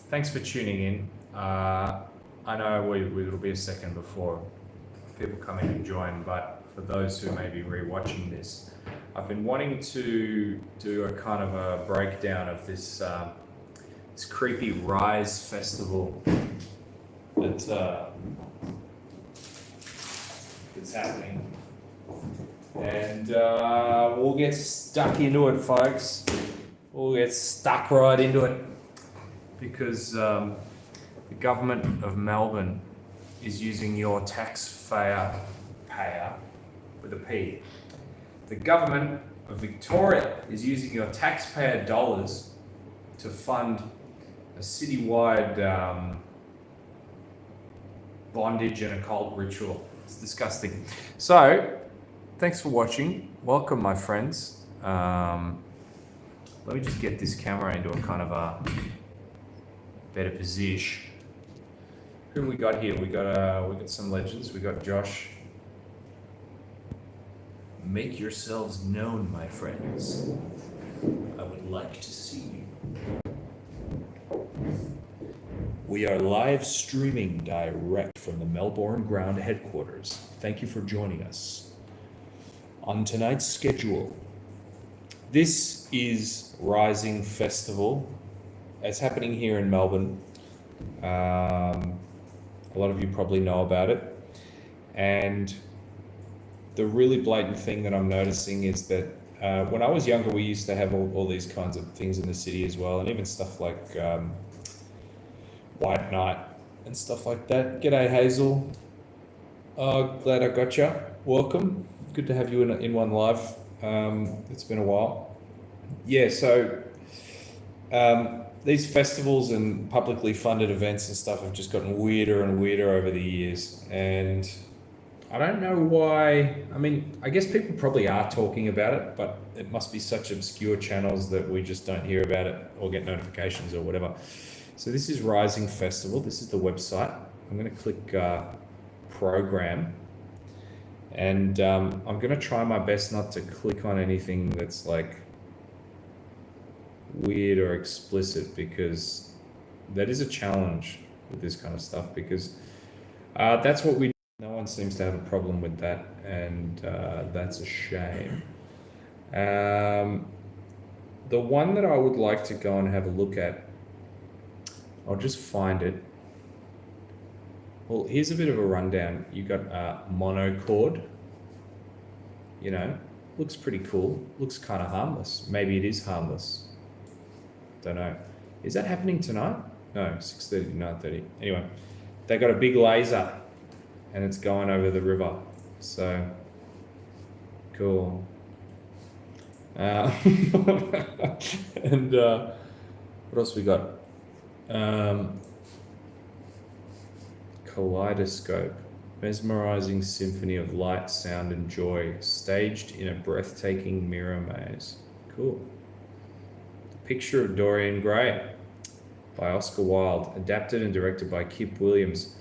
Thanks for tuning in. I know it'll be a second before people come in and join, but for those who may be rewatching this, I've been wanting to do a kind of a breakdown of this creepy Rise festival that's happening, and we'll get stuck into it, folks. We'll get stuck right into it because the government of Melbourne is using your taxpayer with a P. The government of Victoria is using your taxpayer dollars to fund a citywide bondage and occult ritual. It's disgusting. So, thanks for watching. Welcome, my friends. Let me just get this camera into a kind of a better position. Who we got here? We got some legends. We got Josh. Make yourselves known, my friends. I would like to see you. We are live streaming direct from the Melbourne ground headquarters. Thank you for joining us. On tonight's schedule, this is Rising Festival. It's happening here in Melbourne. A lot of you probably know about it. And the really blatant thing that I'm noticing is that when I was younger, we used to have all these kinds of things in the city as well, and even stuff like White Night and stuff like that. G'day, Hazel. Glad I got you. Welcome. Good to have you in one live. It's been a while. Yeah, so these festivals and publicly funded events and stuff have just gotten weirder and weirder over the years. And I don't know why. I mean, I guess people probably are talking about it, but it must be such obscure channels that we just don't hear about it or get notifications or whatever. So this is Rising Festival. This is the website. I'm going to click program. And I'm going to try my best not to click on anything that's like weird or explicit, because that is a challenge with this kind of stuff, because that's what we do. No one seems to have a problem with that, and that's a shame. The one that I would like to go and have a look at, I'll just find it. Well, here's a bit of a rundown. You got monochord, you know, looks pretty cool. Looks kind of harmless. Maybe it is harmless. Don't know. Is that happening tonight? No, 6:30 to 9:30. Anyway, they got a big laser and it's going over the river. So, cool. And what else we got? Kaleidoscope, mesmerizing symphony of light, sound, and joy, staged in a breathtaking mirror maze. Cool. The Picture of Dorian Gray by Oscar Wilde, adapted and directed by Kip Williams.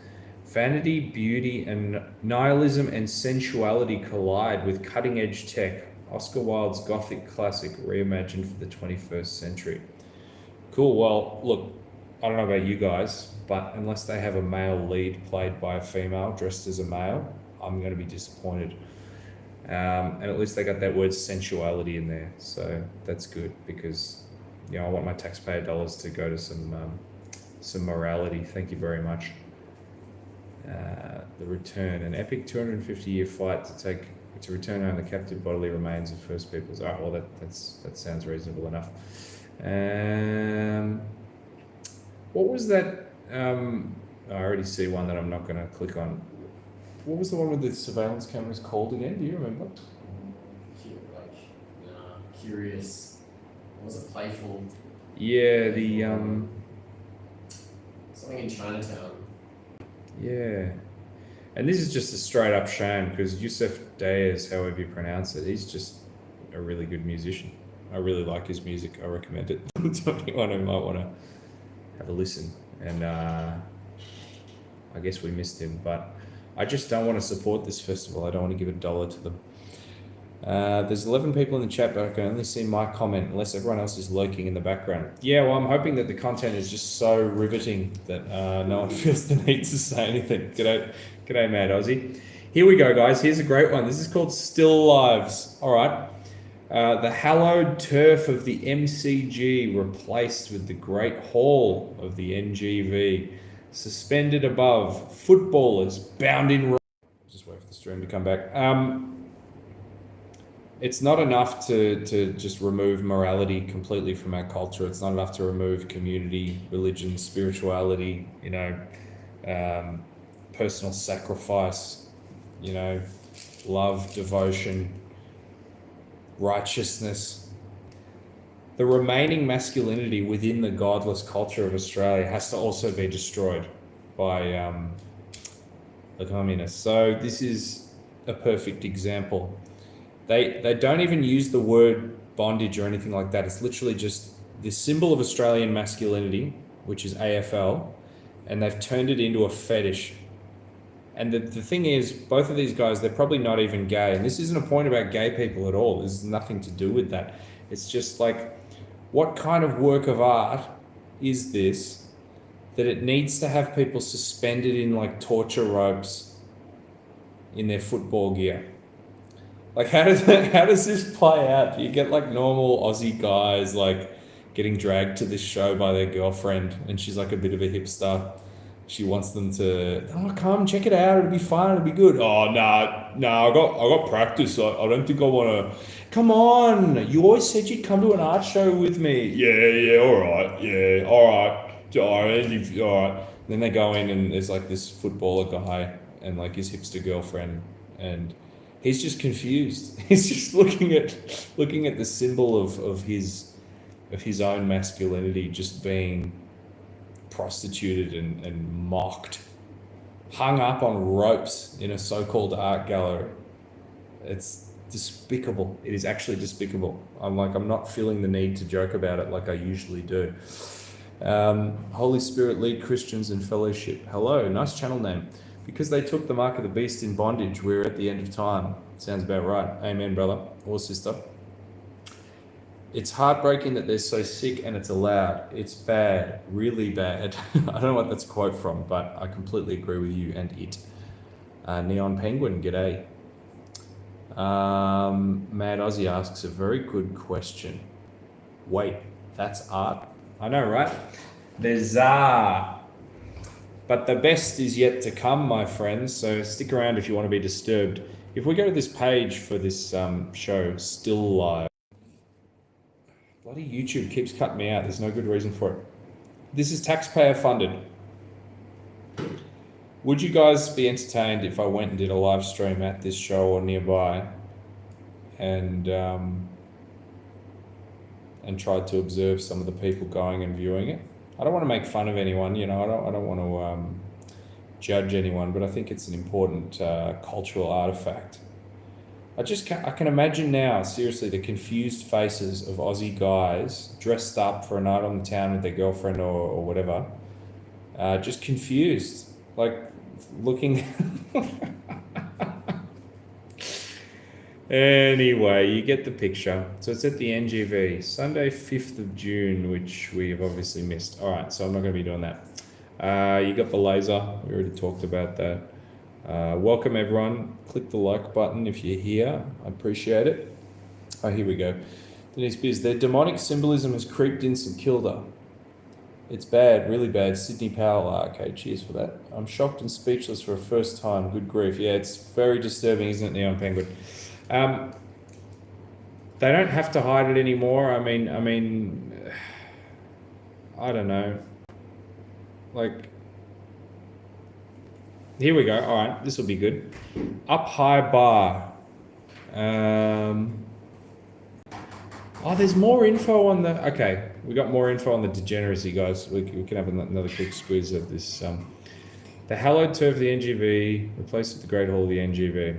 Vanity, beauty, and nihilism and sensuality collide with cutting-edge tech. Oscar Wilde's Gothic classic reimagined for the 21st century. Cool. Well, look, I don't know about you guys, but unless they have a male lead played by a female dressed as a male, I'm going to be disappointed. And at least they got that word sensuality in there, so that's good, because you know I want my taxpayer dollars to go to some morality. Thank you very much. The Return, an epic 250-year fight to return home the captive bodily remains of First Peoples. All right, well that sounds reasonable enough. What was that? I already see one that I'm not going to click on. What was the one with the surveillance cameras called again? Do you remember? Curious. Was it Playful? Yeah, the something in Chinatown. Yeah, and this is just a straight up shame, because Yusuf Dayes, however you pronounce it, he's just a really good musician. I really like his music. I recommend it to anyone who might want to have a listen. And I guess we missed him, but I just don't want to support this festival. I don't want to give $1 to them. There's 11 people in the chat, but I can only see my comment unless everyone else is lurking in the background. Yeah, well, I'm hoping that the content is just so riveting that no one feels the need to say anything. G'day, Mad Aussie. Here we go, guys. Here's a great one. This is called Still Lives. All right. The hallowed turf of the MCG replaced with the Great Hall of the NGV. Suspended above, footballers bound in... Just wait for the stream to come back. It's not enough to just remove morality completely from our culture. It's not enough to remove community, religion, spirituality, personal sacrifice, love, devotion, righteousness. The remaining masculinity within the godless culture of Australia has to also be destroyed by the communists. So this is a perfect example. They don't even use the word bondage or anything like that. It's literally just the symbol of Australian masculinity, which is AFL, and they've turned it into a fetish. And the thing is, both of these guys, they're probably not even gay. And this isn't a point about gay people at all. There's nothing to do with that. It's just like, what kind of work of art is this that it needs to have people suspended in like torture ropes in their football gear? Like, how does this play out? Do you get like normal Aussie guys like getting dragged to this show by their girlfriend, and she's like a bit of a hipster? She wants them to, come check it out. It'll be fun. It'll be good. Oh, nah. I got practice. I don't think I want to. Come on. You always said you'd come to an art show with me. Yeah. All right. Yeah. All right. All right. Then they go in and there's like this footballer guy and like his hipster girlfriend, and he's just confused. He's just looking at the symbol of his own masculinity just being prostituted and mocked, hung up on ropes in a so-called art gallery. It's despicable. It is actually despicable. I'm not feeling the need to joke about it like I usually do. Holy Spirit lead Christians in fellowship. Hello, nice channel name. Because they took the mark of the beast in bondage, we're at the end of time. Sounds about right. Amen, brother or sister. It's heartbreaking that they're so sick and it's allowed. It's bad, really bad. I don't know what that's a quote from, but I completely agree with you and it. Neon Penguin, g'day. Mad Aussie asks a very good question. Wait, that's art? I know, right? Bizarre. But the best is yet to come, my friends, so stick around if you want to be disturbed. If we go to this page for this show, Still Live, bloody YouTube keeps cutting me out. There's no good reason for it. This is taxpayer funded. Would you guys be entertained if I went and did a live stream at this show or nearby and tried to observe some of the people going and viewing it? I don't want to make fun of anyone, I don't want to judge anyone, but I think it's an important cultural artifact. I can imagine now, seriously, the confused faces of Aussie guys dressed up for a night on the town with their girlfriend or whatever, just confused, like looking. Anyway, you get the picture. So it's at the NGV, Sunday, 5th of June, which we have obviously missed. All right, so I'm not going to be doing that. You got the laser. We already talked about that. Welcome, everyone. Click the like button if you're here. I appreciate it. Oh, here we go. Denise Beers. Their demonic symbolism has creeped in St Kilda. It's bad, really bad. Sydney Powell. Okay, cheers for that. I'm shocked and speechless for a first time. Good grief. Yeah, it's very disturbing, isn't it, Neon Penguin? They don't have to hide it anymore. I mean, I don't know. Like, here we go. All right, this will be good. Up high bar. There's more info on the... Okay, we got more info on the degeneracy, guys. We can have another quick squeeze of this. The hallowed turf of the NGV, replaced with the Great Hall of the NGV.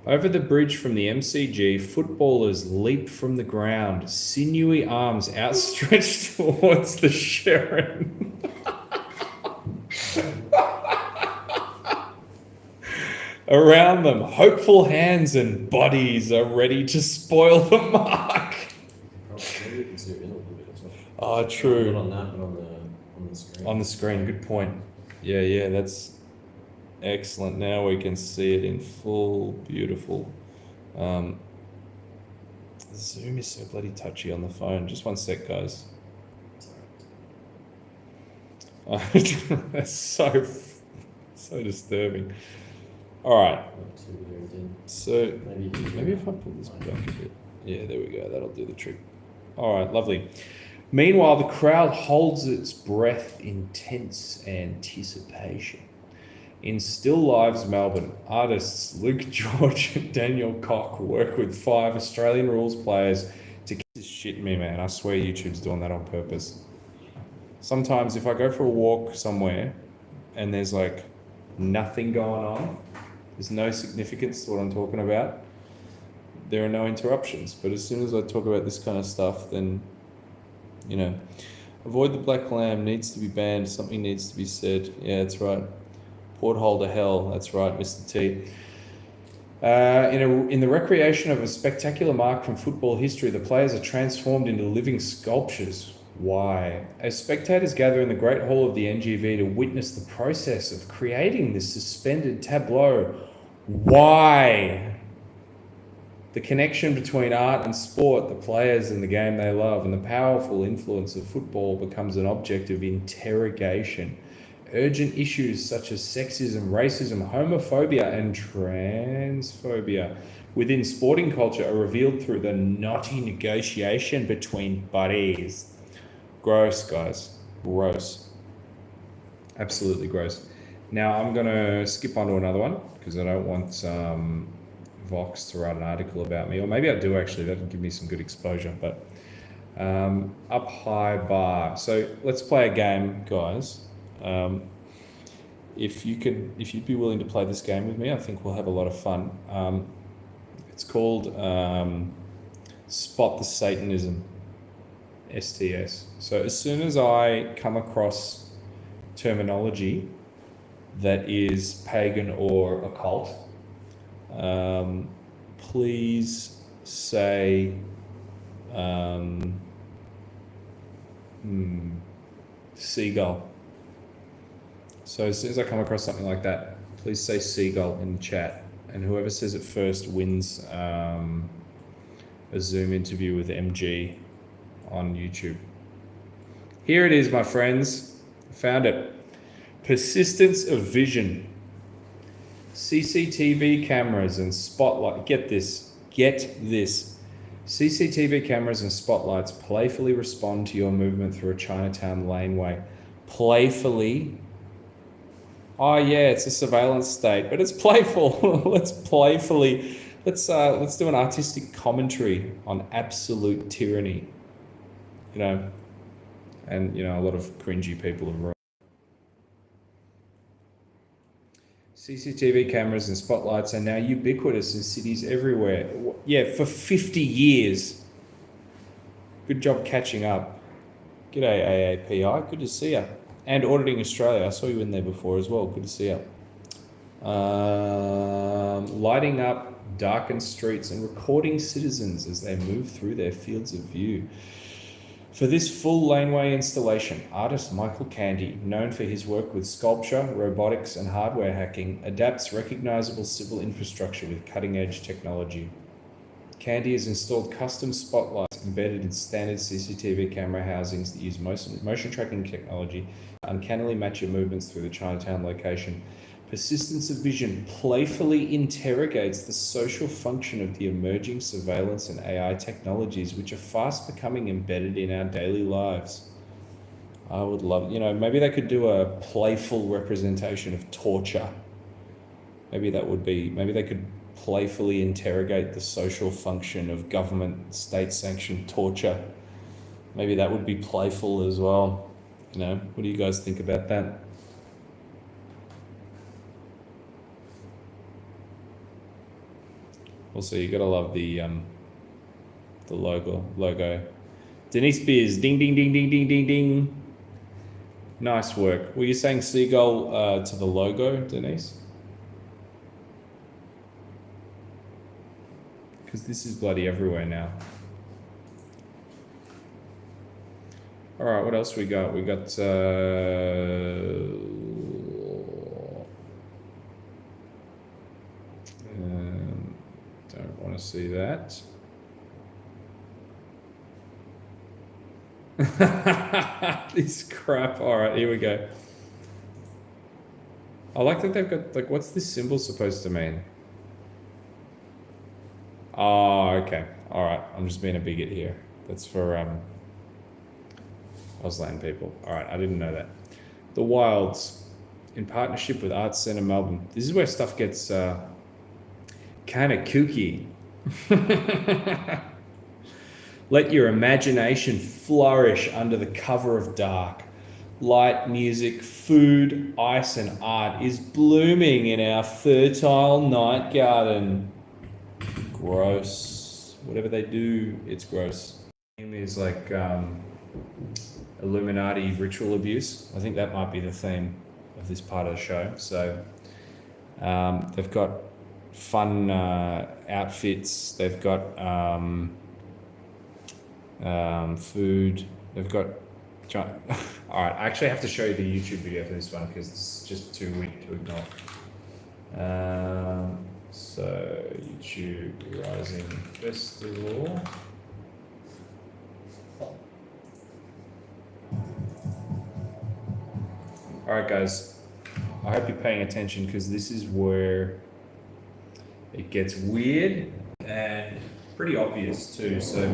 Over the bridge from the MCG, footballers leap from the ground, sinewy arms outstretched towards the Sharon. Around them, hopeful hands and bodies are ready to spoil the mark. Maybe we can zoom in a little bit as well. Oh, Not true. on that, but on the screen. On the screen, good point. Yeah, that's excellent. Now we can see it in full, beautiful. Zoom is so bloody touchy on the phone. Just one sec, guys. That's so disturbing. All right. Not too zoomed in. So Maybe if I pull this back a bit. Yeah, there we go. That'll do the trick. All right, lovely. Meanwhile, the crowd holds its breath in tense anticipation. In Still Lives Melbourne, artists Luke George and Daniel Koch work with 5 Australian rules players to keep this shit me, man. I swear YouTube's doing that on purpose. Sometimes if I go for a walk somewhere and there's like nothing going on, there's no significance to what I'm talking about, there are no interruptions. But as soon as I talk about this kind of stuff, then, you know, avoid the black lamb, needs to be banned, something needs to be said. Yeah, that's right. Porthole to hell, that's right, Mr. T. In the recreation of a spectacular mark from football history, the players are transformed into living sculptures. Why? As spectators gather in the Great Hall of the NGV to witness the process of creating this suspended tableau. Why? The connection between art and sport, the players and the game they love, and the powerful influence of football becomes an object of interrogation. Urgent issues such as sexism, racism, homophobia, and transphobia within sporting culture are revealed through the knotty negotiation between buddies. Gross, guys. Gross. Absolutely gross. Now I'm going to skip on to another one because I don't want Vox to write an article about me. Or maybe I do actually. That'll give me some good exposure. But up high bar. So let's play a game, guys. If you'd be willing to play this game with me, I think we'll have a lot of fun. It's called Spot the Satanism, STS. So as soon as I come across terminology that is pagan or occult, please say seagull. So as soon as I come across something like that, please say seagull in the chat. And whoever says it first wins a Zoom interview with MG on YouTube. Here it is, my friends. I found it. Persistence of vision. CCTV cameras and spotlight. Get this. CCTV cameras and spotlights playfully respond to your movement through a Chinatown laneway. Playfully. Oh yeah, it's a surveillance state, but it's playful. Let's do an artistic commentary on absolute tyranny. You know, and you know, a lot of cringy people have wrong. CCTV cameras and spotlights are now ubiquitous in cities everywhere. Yeah, for 50 years. Good job catching up. G'day AAPI, good to see ya. And Auditing Australia, I saw you in there before as well. Good to see you. Lighting up darkened streets and recording citizens as they move through their fields of view. For this full laneway installation, artist Michael Candy, known for his work with sculpture, robotics, and hardware hacking, adapts recognizable civil infrastructure with cutting-edge technology. Candy has installed custom spotlights embedded in standard CCTV camera housings that use motion tracking technology to uncannily match your movements through the Chinatown location. Persistence of vision playfully interrogates the social function of the emerging surveillance and AI technologies, which are fast becoming embedded in our daily lives. I would love, maybe they could do a playful representation of torture. Maybe they could playfully interrogate the social function of government state-sanctioned torture. Maybe that would be playful as well. What do you guys think about that? Also, you gotta love the logo. Denise Beers, ding, ding, ding, ding, ding, ding, ding. Nice work. Were you saying seagull to the logo, Denise? because this is bloody everywhere now. All right, what else we got? We got don't want to see that. This crap. All right, here we go. I like that they've got, like, what's this symbol supposed to mean? Oh, okay. All right, I'm just being a bigot here. That's for Auslan people. All right, I didn't know that. The Wilds, in partnership with Arts Centre Melbourne. This is where stuff gets kind of kooky. Let your imagination flourish under the cover of dark. Light, music, food, ice and art is blooming in our fertile night garden. Gross. Whatever they do, it's gross. Theme is like Illuminati ritual abuse. I think that might be the theme of this part of the show. So they've got fun outfits. They've got food. They've got... All right, I actually have to show you the YouTube video for this one because it's just too weird to ignore. So YouTube Rising Festival. All right, guys, I hope you're paying attention because this is where it gets weird and pretty obvious too. So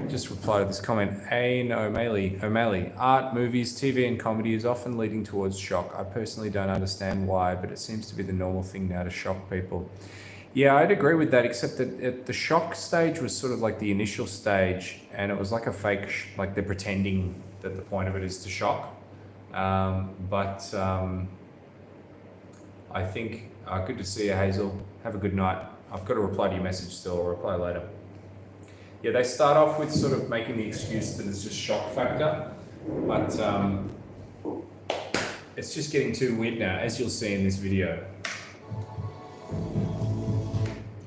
just reply to this comment. Ain O'Malley. Art, movies, TV and comedy is often leading towards shock. I personally don't understand why, but it seems to be the normal thing now to shock people. Yeah, I'd agree with that, except that the shock stage was sort of like the initial stage, and it was like a fake, like they're pretending that the point of it is to shock. I think, good to see you, Hazel. Have a good night. I've got to reply to your message still. I'll reply later. Yeah, they start off with sort of making the excuse that it's just shock factor, but it's just getting too weird now, as you'll see in this video.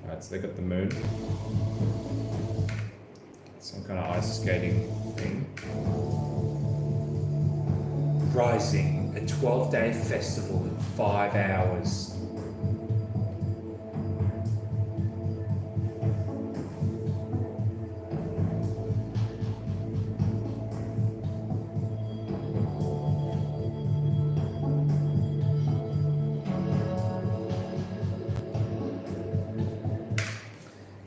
Alright, so they got the moon. Some kind of ice skating thing. Rising, a 12-day festival in 5 hours.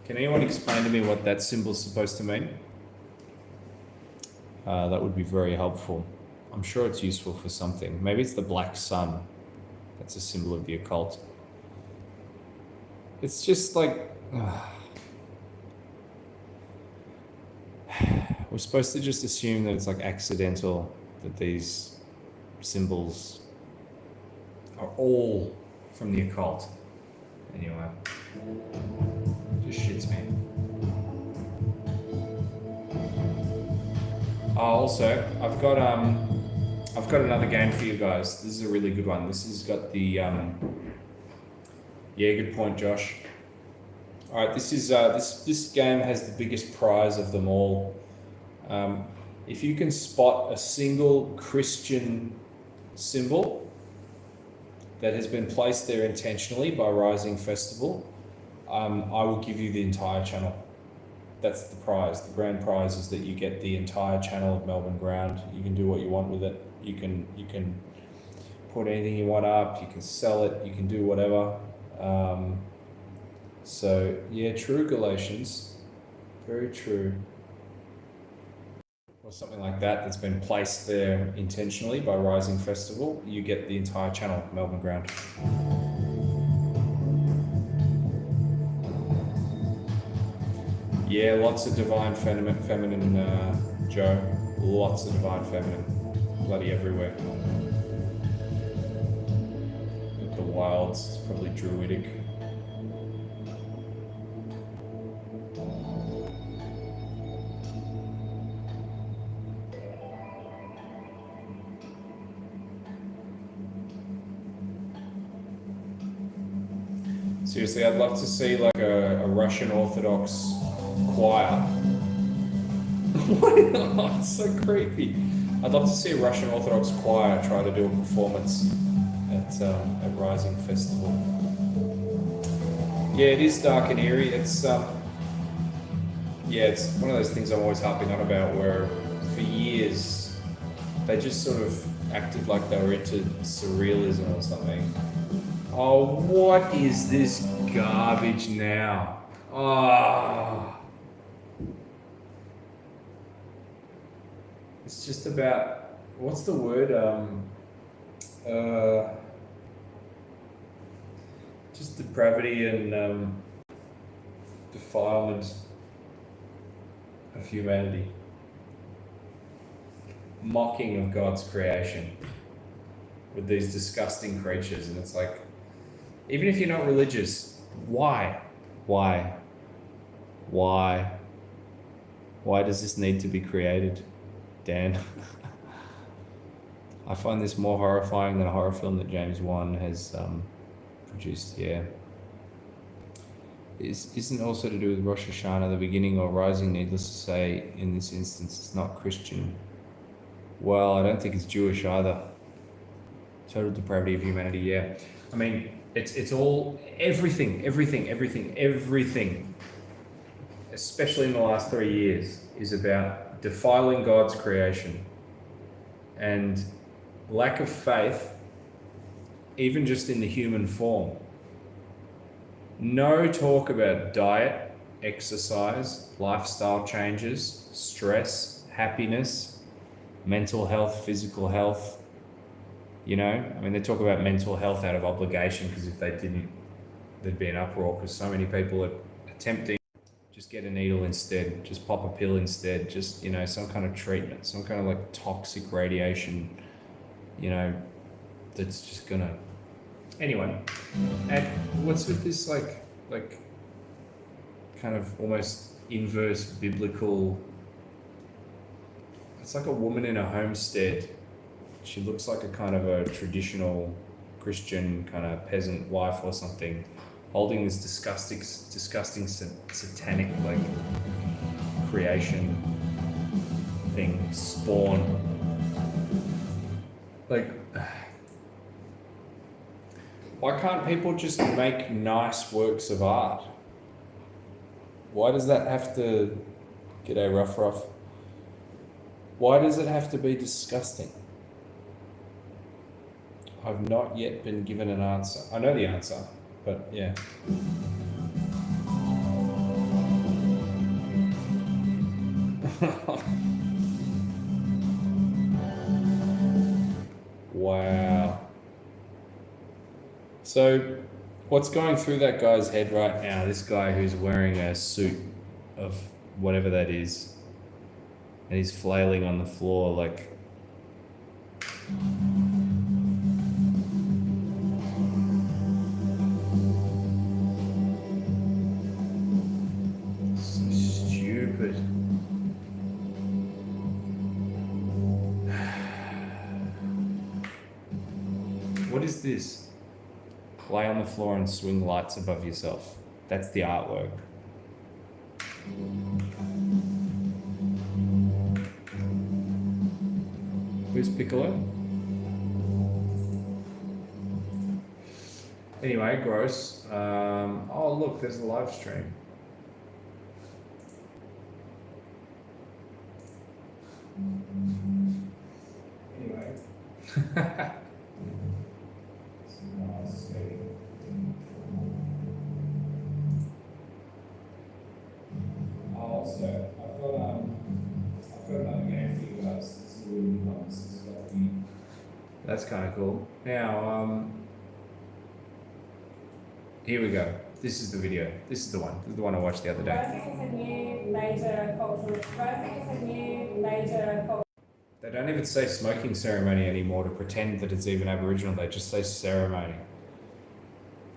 Can anyone explain to me what that symbol's supposed to mean? That would be very helpful. I'm sure it's useful for something. Maybe it's the black sun. That's a symbol of the occult. It's just like... we're supposed to just assume that it's like accidental, that these symbols are all from the occult. Anyway. Just shits me. Oh, also, I've got another game for you guys. This is a really good one. This has got the yeah, good point, Josh. All right, this is this game has the biggest prize of them all. If you can spot a single Christian symbol that has been placed there intentionally by Rising Festival, I will give you the entire channel. That's the prize. The grand prize is that you get the entire channel of Melbourne Ground. You can do what you want with it. You can put anything you want up. You can sell it. You can do whatever. So yeah, true, Galatians. Very true. Or something like that that's been placed there intentionally by Rising Festival. You get the entire channel of Melbourne Ground. Yeah, lots of divine feminine, Joe. Lots of divine feminine. Bloody everywhere. The Wilds, it's probably druidic. Seriously, I'd love to see like a Russian Orthodox choir. Why not? It's so creepy. I'd love to see a Russian Orthodox choir try to do a performance at Rising Festival. Yeah, it is dark and eerie. It's it's one of those things I'm always harping on about, where for years they just sort of acted like they were into surrealism or something. Oh, what is this garbage now? Oh. It's just about, what's the word? Just depravity and defilement of humanity. Mocking of God's creation with these disgusting creatures. And it's like, even if you're not religious, why? Why? Why? Why does this need to be created, Dan? I find this more horrifying than a horror film that James Wan has produced. Yeah. Isn't also to do with Rosh Hashanah, the beginning or rising, needless to say, in this instance, it's not Christian. Well, I don't think it's Jewish either. Total depravity of humanity, yeah. I mean, it's all, everything, especially in the last 3 years, is about defiling God's creation. And lack of faith, even just in the human form. No talk about diet, exercise, lifestyle changes, stress, happiness, mental health, physical health. You know, I mean, they talk about mental health out of obligation, because if they didn't, there'd be an uproar, because so many people are attempting, just get a needle instead, just pop a pill instead, just, you know, some kind of treatment, some kind of like toxic radiation, you know, that's just gonna, anyway. And what's with this like kind of almost inverse biblical, it's like a woman in a homestead. She looks like a kind of a traditional Christian kind of peasant wife or something, holding this disgusting satanic like creation thing, spawn. Like, why can't people just make nice works of art? Why does that have to, g'day Ruff? Why does it have to be disgusting? I've not yet been given an answer. I know the answer, but yeah. Wow. So, what's going through that guy's head right now? This guy who's wearing a suit of whatever that is, and he's flailing on the floor like. So stupid. What is this? Lay on the floor and swing lights above yourself. That's the artwork. Who's Piccolo? Anyway, gross. Oh, look, there's a live stream. Anyway. Also, I've got another game for you guys. This is a really good one. This is got me. That's kind of cool. Now, here we go. This is the video. This is the one. This is the one I watched the other day. Rising is a new major cultural. Rising is a new major cultural. They don't even say smoking ceremony anymore to pretend that it's even Aboriginal. They just say ceremony.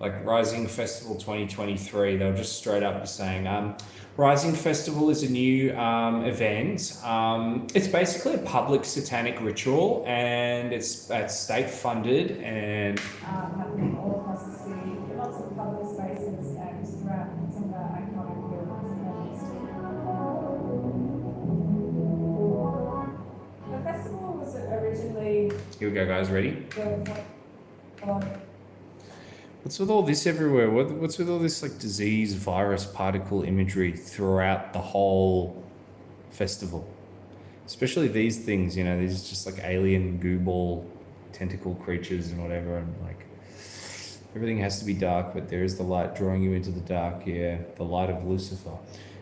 Like Rising Festival 2023, they'll just straight up be saying, Rising Festival is a new event. It's basically a public satanic ritual, and it's state funded and Happening all across the city, lots of public spaces. absolutely Here we go, guys. Ready? beautiful. What's with all this everywhere? What's with all this like disease, virus, particle imagery throughout the whole festival? Especially these things, you know, these just like alien gooball tentacle creatures and whatever, and like everything has to be dark, but there is the light drawing you into the dark. Yeah, the light of Lucifer.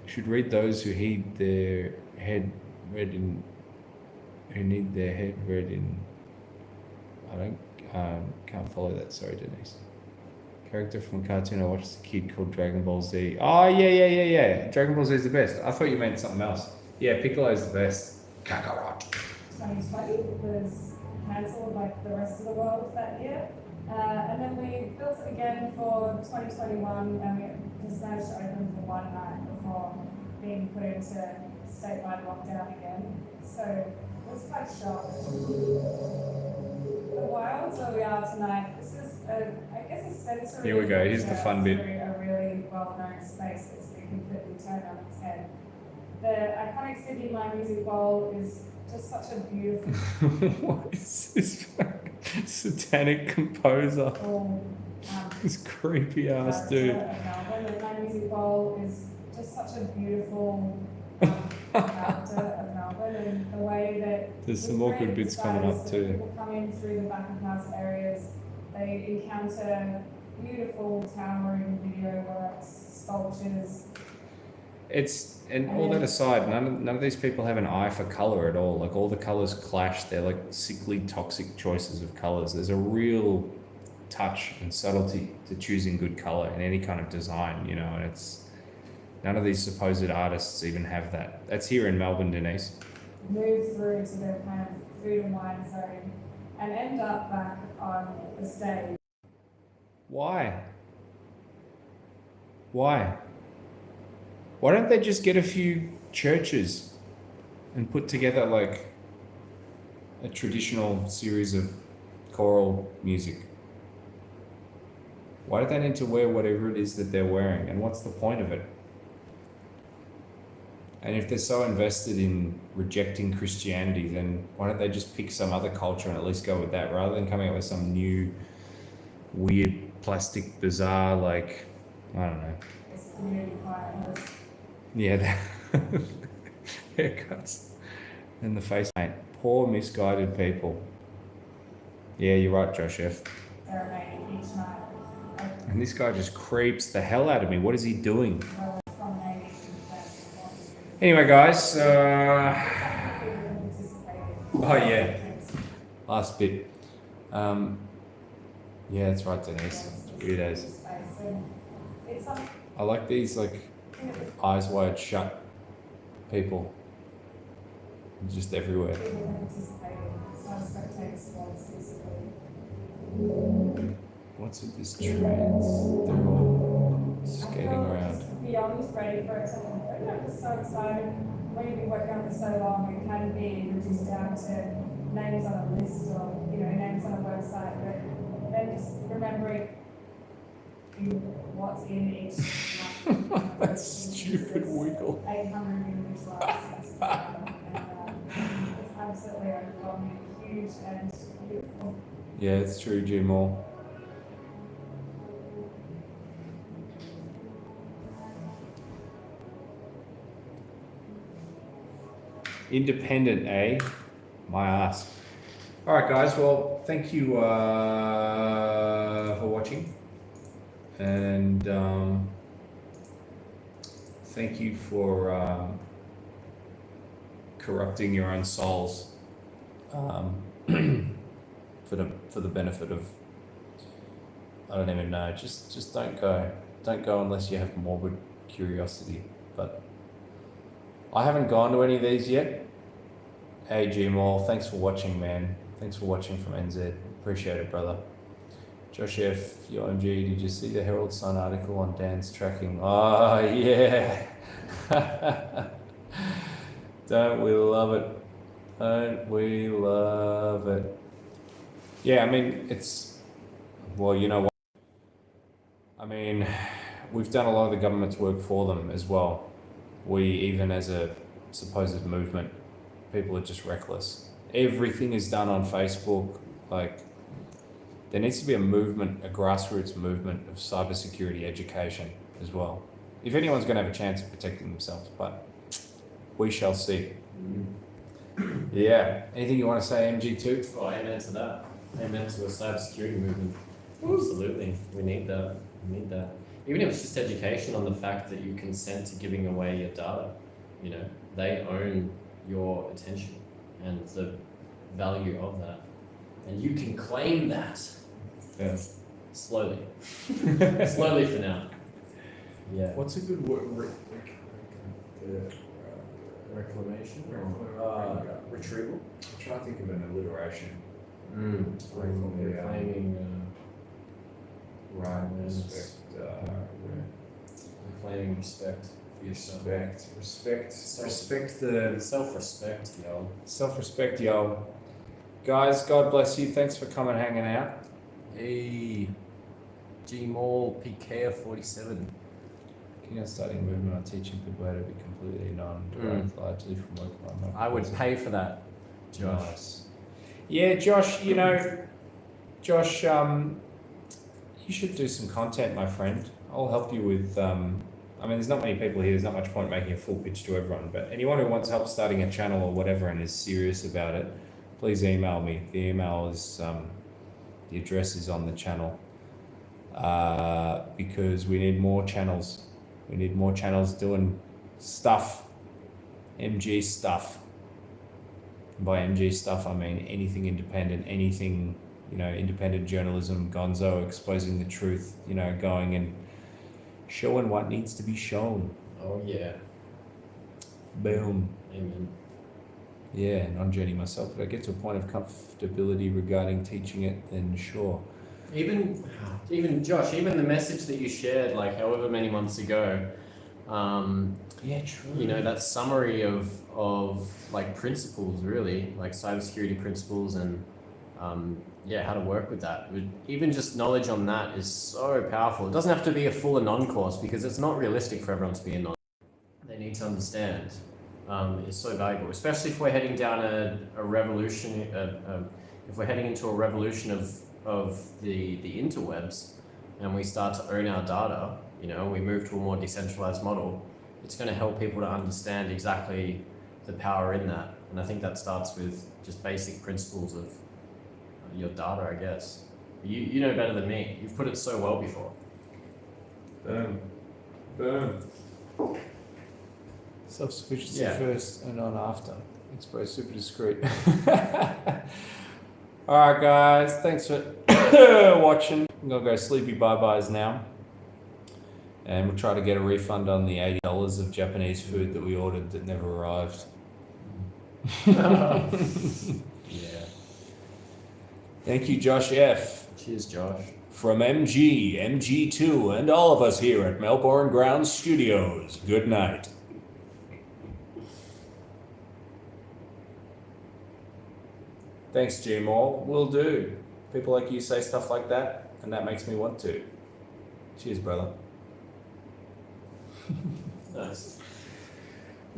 Should read those who heed their head read in, who need their head read in. Can't follow that. Sorry, Denise. Character from a cartoon I watched as a kid called Dragon Ball Z. Oh yeah. Dragon Ball Z is the best. I thought you meant something else. Yeah, Piccolo is the best. Kakarot. 2020 was cancelled like the rest of the world that year. And then we built it again for 2021 and we just managed to open for one night before being put into statewide lockdown again. So it was quite shocked. The wilds where we are tonight, this is I guess a sensory. Here we go, here's the fun bit. A really well-known space that's been completely turned on its head. The iconic Sydney Live Music Bowl is just such a beautiful. What is this satanic composer? This creepy ass dude. Melbourne. The Live Music Bowl is just such a beautiful character of Melbourne, and the way that there's some more good bits coming up too. People come in through the back of house areas, they encounter beautiful towering video works, sculptures. And all that aside, none of these people have an eye for color at all. Like all the colors clash. They're like sickly, toxic choices of colors. There's a real touch and subtlety to choosing good color in any kind of design, you know. And it's none of these supposed artists even have that. That's here in Melbourne, Denise. Move through to the kind of food and wine zone and end up back on the stage. Why? Why don't they just get a few churches and put together like a traditional series of choral music? Why do they need to wear whatever it is that they're wearing? And what's the point of it? And if they're so invested in rejecting Christianity, then why don't they just pick some other culture and at least go with that rather than coming up with some new weird plastic bizarre, like, I don't know. It's community quiet. Yeah, haircuts and the face paint. Poor misguided people. Yeah, you're right, Josh F. Serenading each night. And this guy just creeps the hell out of me. What is he doing? Anyway, guys. Oh yeah. Last bit. Yeah, that's right, Denise. It's weird as. I like these like eyes wide shut people. Just everywhere. What's with this trans? They're all skating around. Beyond ready for it. I'm just so excited. When you've been working on it for so long, it can be reduced down to names on a list or names on a website. But then just remembering what's in each. That stupid wiggle. 800 individual licenses. It's absolutely overwhelming, huge and beautiful. Yeah, it's true, Jim Moore. Independent, eh? My ass. All right, guys. Well, thank you for watching, and thank you for corrupting your own souls for the benefit of. I don't even know. Just don't go. Don't go unless you have morbid curiosity. But I haven't gone to any of these yet. Hey G-Mall, thanks for watching, man. Thanks for watching from NZ. Appreciate it, brother. Josh F, yo MG, did you see the Herald Sun article on Dan's tracking? Oh, yeah. Don't we love it? Don't we love it? Yeah, I mean, it's, well, you know what? I mean, we've done a lot of the government's work for them as well. We, even as a supposed movement, people are just reckless. Everything is done on Facebook. Like, there needs to be a movement, a grassroots movement of cybersecurity education as well. If anyone's going to have a chance of protecting themselves, but we shall see. Yeah. Anything you want to say, MG2? Oh, amen to that. Amen to a cybersecurity movement. Absolutely. We need that. We need that. Even if it's just education on the fact that you consent to giving away your data, you know, they own your attention and the value of that. And you can claim that. Yeah. Slowly. Slowly for now. Yeah. What's a good word? Reclamation? Retrieval? I'm trying to think of an alliteration. Reclaiming, Right. Respect. reclaiming respect for yourself. Respect the Self-respect, yo. self-respect, yo. Guys, God bless you. Thanks for coming, hanging out. Hey, G-Mall PK 47. Keen on starting a movement on teaching people how to be completely non-derived, largely from work. I would pay for that, Josh. Nice. Yeah, Josh. You know, Josh. You should do some content, my friend. I'll help you with. I mean, there's not many people here. There's not much point making a full pitch to everyone. But anyone who wants help starting a channel or whatever and is serious about it, please email me. The email is the address is on the channel. Because we need more channels. We need more channels doing stuff. MG stuff. And by MG stuff, I mean anything independent, anything, you know, independent journalism, gonzo, exposing the truth, you know, going and showing what needs to be shown. Oh yeah. Boom. Amen. Yeah, non-journey myself. If I get to a point of comfortability regarding teaching it, then sure. Even Josh, even the message that you shared, like however many months ago, Yeah, true. you know, that summary of like principles, really, like cybersecurity principles and yeah, how to work with that. Even just knowledge on that is so powerful. It doesn't have to be a full Anon course because it's not realistic for everyone to be Anon. They need to understand. It's so valuable, especially if we're heading down a revolution. If we're heading into a revolution of the interwebs, and we start to own our data, you know, we move to a more decentralized model. It's going to help people to understand exactly the power in that, and I think that starts with just basic principles of your data, I guess. You know better than me. You've put it so well before. Boom. Boom. Self-sufficiency first and on after. Expose super discreet. Alright guys, thanks for watching. I'm gonna go sleepy bye-byes now. And we'll try to get a refund on the $80 of Japanese food that we ordered that never arrived. Yeah. Thank you, Josh F. Cheers, Josh. From MG, MG2, and all of us here at Melbourne Ground Studios. Good night. Thanks, G-Mall. Will do. People like you say stuff like that, and that makes me want to. Cheers, brother. Nice.